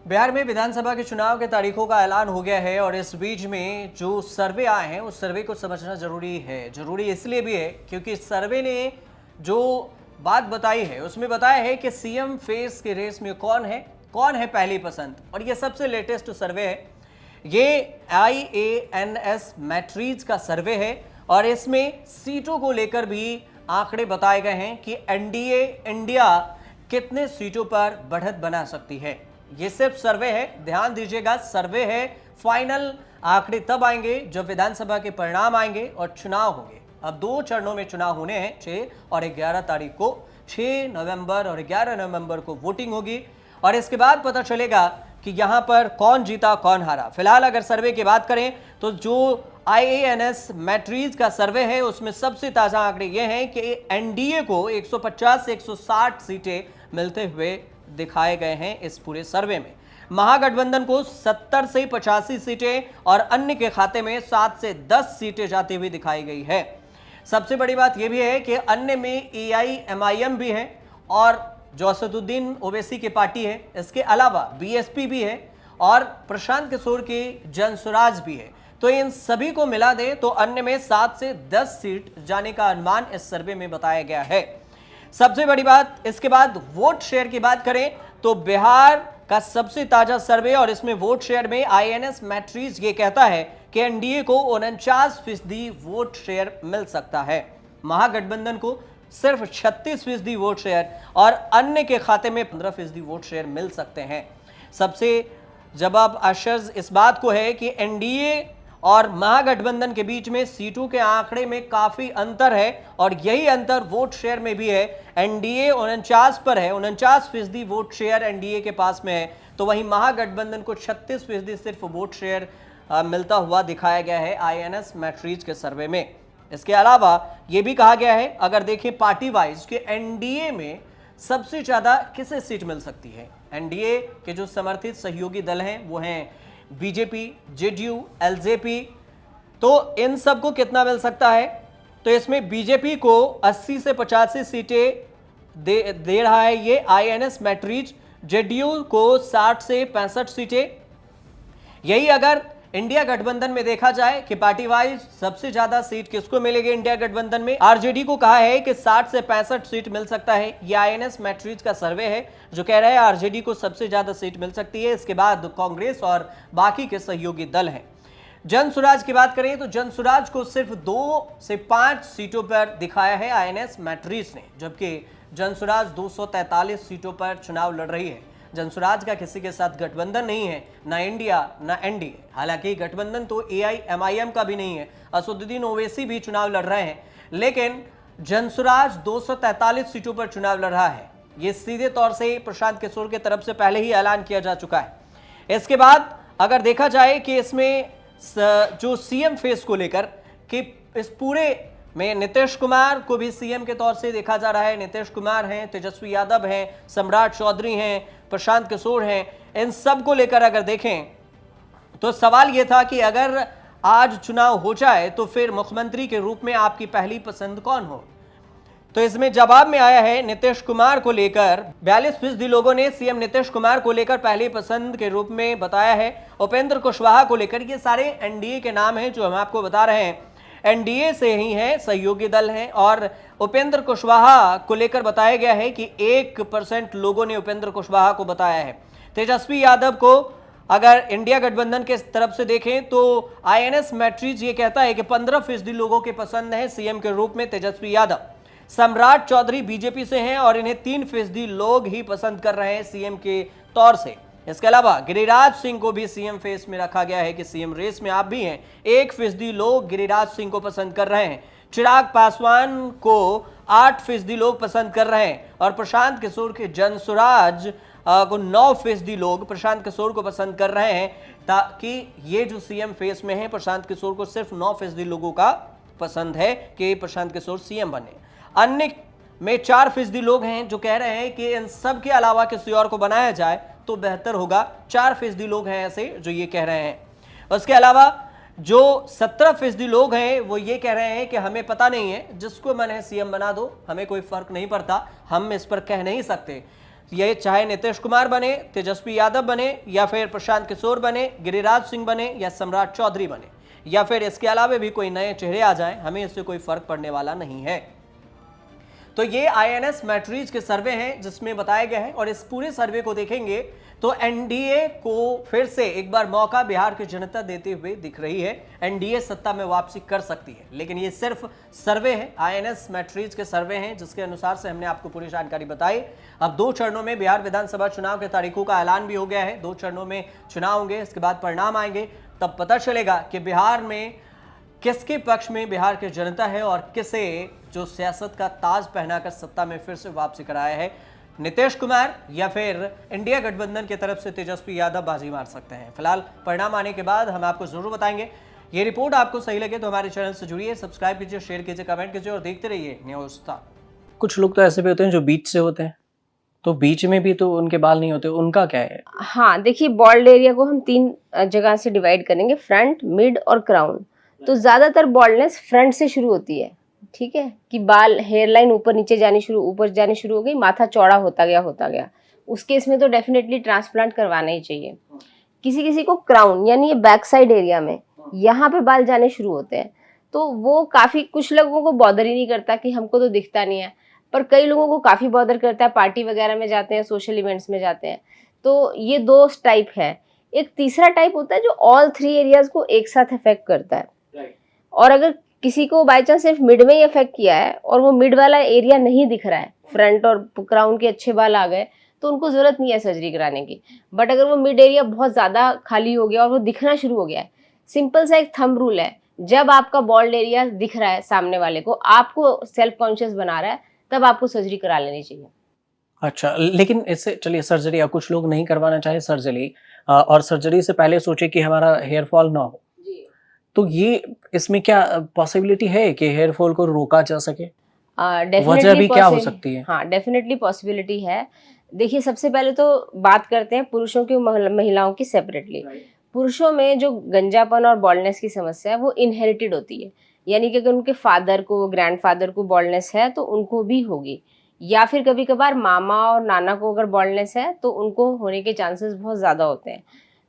बिहार में विधानसभा के चुनाव के तारीखों का ऐलान हो गया है और इस बीच में जो सर्वे आए हैं उस सर्वे को समझना जरूरी है। जरूरी इसलिए भी है क्योंकि इस सर्वे ने जो बात बताई है उसमें बताया है कि सीएम फेस के रेस में कौन है पहली पसंद। और ये सबसे लेटेस्ट सर्वे है, ये IANS मैट्रिज का सर्वे है और इसमें सीटों को लेकर भी आंकड़े बताए गए हैं कि एनडीए इंडिया कितने सीटों पर बढ़त बना सकती है। ये सिर्फ सर्वे है, ध्यान दीजिएगा, सर्वे है। फाइनल आंकड़े तब आएंगे जब विधानसभा के परिणाम आएंगे और चुनाव होंगे। अब 2 चरणों में चुनाव होने हैं, 6 और 11 तारीख को। 6 नवंबर और 11 नवंबर को वोटिंग होगी और इसके बाद पता चलेगा कि यहां पर कौन जीता कौन हारा। फिलहाल अगर सर्वे की बात करें तो जो IANS मैट्रिज का सर्वे है उसमें सबसे ताजा आंकड़े ये हैं कि एनडीए को 150 से 160 सीटें मिलते हुए दिखाए गए हैं। इस पूरे सर्वे में महागठबंधन को 70 से 85 सीटें और अन्य के खाते में 7 से 10 सीटें जाती हुई दिखाई गई है। सबसे बड़ी बात यह भी है कि अन्य में AIMIM भी है और जो असदुद्दीन ओवैसी की पार्टी है, इसके अलावा BSP भी है और प्रशांत किशोर की जनसुराज भी है। तो इन सभी को मिला दे तो अन्य में 7 से 10 सीट जाने का अनुमान इस सर्वे में बताया गया है। सबसे बड़ी बात, इसके बाद वोट शेयर की बात करें तो बिहार का सबसे ताजा सर्वे और इसमें वोट शेयर में IANS मैट्रिज ये कहता है कि एनडीए को 49% वोट शेयर मिल सकता है, महागठबंधन को सिर्फ 36% वोट शेयर और अन्य के खाते में 15% वोट शेयर मिल सकते हैं। सबसे जवाब आश्चर्य इस बात को है कि एनडीए और महागठबंधन के बीच में सीटों के आंकड़े में काफी अंतर है और यही अंतर वोट शेयर में भी है। एनडीए 49 पर है, 49% वोट शेयर एनडीए के पास में है, तो वहीं महागठबंधन को 36% सिर्फ वोट शेयर मिलता हुआ दिखाया गया है IANS मैट्रिज के सर्वे में। इसके अलावा यह भी कहा गया है, अगर देखें पार्टी वाइज कि एनडीए में सबसे ज्यादा किसे सीट मिल सकती है। एनडीए के जो समर्थित सहयोगी दल हैं वो हैं बीजेपी, जेडीयू, एलजेपी। तो इन सबको कितना मिल सकता है, तो इसमें बीजेपी को 80 से 85 सीटें दे रहा है ये IANS मैट्रिज, जेडीयू को 60 से 65 सीटें। यही अगर इंडिया गठबंधन में देखा जाए कि पार्टी वाइज सबसे ज्यादा सीट किसको मिलेगी इंडिया गठबंधन में, आरजेडी को कहा है कि 60 से 65 सीट मिल सकता है। यह IANS मैट्रिज का सर्वे है जो कह रहा है आरजेडी को सबसे ज्यादा सीट मिल सकती है। इसके बाद कांग्रेस और बाकी के सहयोगी दल हैं। जनसुराज की बात करें तो जनसुराज को सिर्फ 2 से 5 सीटों पर दिखाया है IANS मैट्रिज ने, जबकि जनसुराज 243 सीटों पर चुनाव लड़ रही है। जनसुराज का किसी के साथ गठबंधन नहीं है, ना इंडिया ना एनडीए। हालांकि गठबंधन तो AIMIM का भी नहीं है, असदुद्दीन ओवैसी भी चुनाव लड़ रहे हैं, लेकिन जनसुराज 243 सीटों पर चुनाव लड़ रहा है। यह सीधे तौर से प्रशांत किशोर की तरफ से पहले ही ऐलान किया जा चुका है। इसके बाद अगर देखा जाए कि इसमें जो सीएम फेस को लेकर कि इस पूरे में नीतीश कुमार को भी सीएम के तौर से देखा जा रहा है। नीतीश कुमार हैं, तेजस्वी यादव हैं, सम्राट चौधरी हैं, प्रशांत किशोर हैं। इन सब को लेकर अगर देखें तो सवाल यह था कि अगर आज चुनाव हो जाए तो फिर मुख्यमंत्री के रूप में आपकी पहली पसंद कौन हो। तो इसमें जवाब में आया है नीतीश कुमार को लेकर 42% लोगों ने सीएम नीतीश कुमार को लेकर पहली पसंद के रूप में बताया है। उपेंद्र कुशवाहा को लेकर, ये सारे एनडीए के नाम हैं जो हम आपको बता रहे हैं, एनडीए से ही हैं, सहयोगी दल हैं। और उपेंद्र कुशवाहा को लेकर बताया गया है कि 1% लोगों ने उपेंद्र कुशवाहा को बताया है। तेजस्वी यादव को अगर इंडिया गठबंधन के तरफ से देखें तो IANS मैट्रिज ये कहता है कि 15% लोगों के पसंद है सीएम के रूप में तेजस्वी यादव। सम्राट चौधरी बीजेपी से हैं और इन्हें 3% लोग ही पसंद कर रहे हैं सीएम के तौर से। इसके अलावा गिरिराज सिंह को भी सीएम फेस में रखा गया है कि सीएम रेस में आप भी हैं, 1% लोग गिरिराज सिंह को पसंद कर रहे हैं। चिराग पासवान को 8% लोग पसंद कर रहे हैं और प्रशांत किशोर के जनसुराज को 9% लोग प्रशांत किशोर को पसंद कर रहे हैं, ताकि ये जो सीएम फेस में है प्रशांत किशोर को सिर्फ 9% लोगों का पसंद है कि प्रशांत किशोर सीएम बने। अन्य में 4% लोग हैं जो कह रहे हैं कि इन सब के अलावा किसी और को बनाया जाए तो बेहतर होगा। 4% लोग हैं ऐसे जो ये कह रहे हैं। उसके अलावा जो 17% लोग हैं वो ये कह रहे हैं कि हमें पता नहीं है, जिसको मन है सीएम बना दो, हमें कोई फर्क नहीं पड़ता, हम इस पर कह नहीं सकते। ये चाहे नीतीश कुमार बने, तेजस्वी यादव बने, या फिर प्रशांत किशोर बने, गिरिराज सिंह बने, या सम्राट चौधरी बने, या फिर इसके अलावा भी कोई नए चेहरे आ जाएं, हमें इससे कोई फर्क पड़ने वाला नहीं है। तो ये आईएनएस मैट्रिज के सर्वे हैं जिसमें बताया गया है, और इस पूरे सर्वे को देखेंगे तो एनडीए को फिर से एक बार मौका बिहार की जनता देते हुए दिख रही है। एनडीए सत्ता में वापसी कर सकती है, लेकिन ये सिर्फ सर्वे है, आईएनएस मैट्रिज के सर्वे हैं, जिसके अनुसार से हमने आपको पूरी जानकारी बताई। अब 2 चरणों में बिहार विधानसभा चुनाव के तारीखों का ऐलान भी हो गया है। 2 चरणों में चुनाव होंगे, इसके बाद परिणाम आएंगे, तब पता चलेगा कि बिहार में किसके पक्ष में बिहार की जनता है और किसे जो सियासत का ताज पहनाकर सत्ता में फिर से वापसी कराया है, नीतीश कुमार या फिर इंडिया गठबंधन की तरफ से तेजस्वी यादव बाजी मार सकते हैं। फिलहाल परिणाम आने के बाद हम आपको जरूर बताएंगे। ये रिपोर्ट आपको सही लगे तो हमारे चैनल से जुड़िए, सब्सक्राइब कीजिए, शेयर कीजिए, कमेंट कीजिए और देखते रहिए न्यूज़ तक। कुछ लोग तो ऐसे भी होते हैं जो बीच से होते हैं, तो बीच में भी तो उनके बाल नहीं होते, उनका क्या है? हाँ, देखिए बॉल्ड एरिया को हम 3 जगह से डिवाइड करेंगे, फ्रंट, मिड और क्राउन। तो ज्यादातर बॉल्डनेस फ्रंट से शुरू होती है, ठीक है, कि बाल हेयर लाइन ऊपर जानी शुरू हो गई, माथा चौड़ा होता गया। उस केस में तो डेफिनेटली ट्रांसप्लांट करवाना ही चाहिए। किसी किसी को क्राउन यानी ये बैक साइड एरिया में यहाँ पे बाल जाने शुरू होते हैं, तो वो काफी कुछ लोगों को बॉदर ही नहीं करता कि हमको तो दिखता नहीं है, पर कई लोगों को काफी बॉदर करता है। पार्टी वगैरह में जाते हैं, सोशल इवेंट्स में जाते हैं, तो ये 2 टाइप है। एक तीसरा टाइप होता है जो ऑल 3 एरियाज को एक साथ अफेक्ट करता है। और अगर किसी को बाय चांस सिर्फ मिड में ही अफेक्ट किया है और वो मिड वाला एरिया नहीं दिख रहा है, फ्रंट और क्राउन के अच्छे बाल आ गए, तो उनको जरूरत नहीं है सर्जरी कराने की। बट अगर वो मिड एरिया बहुत ज्यादा खाली हो गया और वो दिखना शुरू हो गया है, सिंपल सा एक थंब रूल है, जब आपका बॉल्ड एरिया दिख रहा है सामने वाले को, आपको सेल्फ कॉन्शियस बना रहा है, तब आपको सर्जरी करा लेनी चाहिए। अच्छा, लेकिन इससे चलिए सर्जरी, या कुछ लोग नहीं करवाना चाहे सर्जरी, और सर्जरी से पहले सोचे कि हमारा हेयर फॉल ना हो, तो ये इसमें क्या पॉसिबिलिटी है कि हेयर फॉल को रोका जा सके? वजह भी क्या हो सकती है? हाँ, डेफिनेटली पॉसिबिलिटी है। देखिए, सबसे पहले तो बात करते हैं पुरुषों की महिलाओं की सेपरेटली। पुरुषों में जो गंजापन और बॉल्डनेस की समस्या है वो इनहेरिटेड होती है, यानी कि अगर उनके फादर को, ग्रैंडफादर को बॉल्डनेस है तो उनको भी होगी, या फिर कभी कभार मामा और नाना को अगर बॉल्डनेस है तो उनको होने के चांसेस बहुत ज़्यादा होते हैं।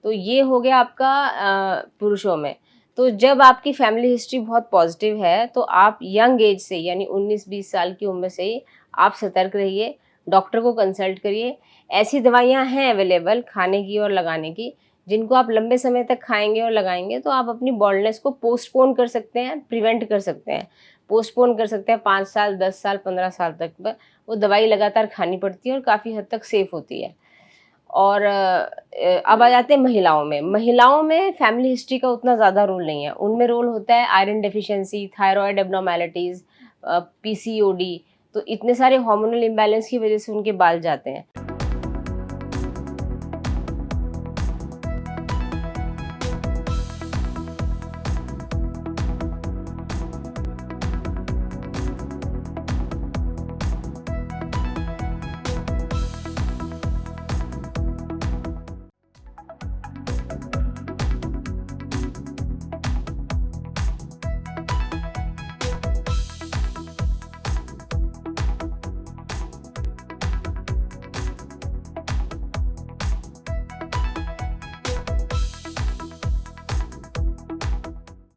तो ये हो गया आपका पुरुषों में। तो जब आपकी फैमिली हिस्ट्री बहुत पॉजिटिव है तो आप यंग एज से यानी 19-20 साल की उम्र से ही आप सतर्क रहिए, डॉक्टर को कंसल्ट करिए। ऐसी दवाइयाँ हैं अवेलेबल खाने की और लगाने की, जिनको आप लंबे समय तक खाएंगे और लगाएंगे तो आप अपनी बॉल्डनेस को पोस्टपोन कर सकते हैं, प्रिवेंट कर सकते हैं। पोस्टपोन कर सकते हैं 5 साल, 10 साल, 15 साल तक पर वो दवाई लगातार खानी पड़ती है और काफ़ी हद तक सेफ होती है। और अब आ जाते हैं महिलाओं में। महिलाओं में फैमिली हिस्ट्री का उतना ज़्यादा रोल नहीं है, उनमें रोल होता है आयरन डेफिशिएंसी, थायराइड एब्नॉर्मैलिटीज़, पीसीओडी। तो इतने सारे हार्मोनल इम्बैलेंस की वजह से उनके बाल जाते हैं।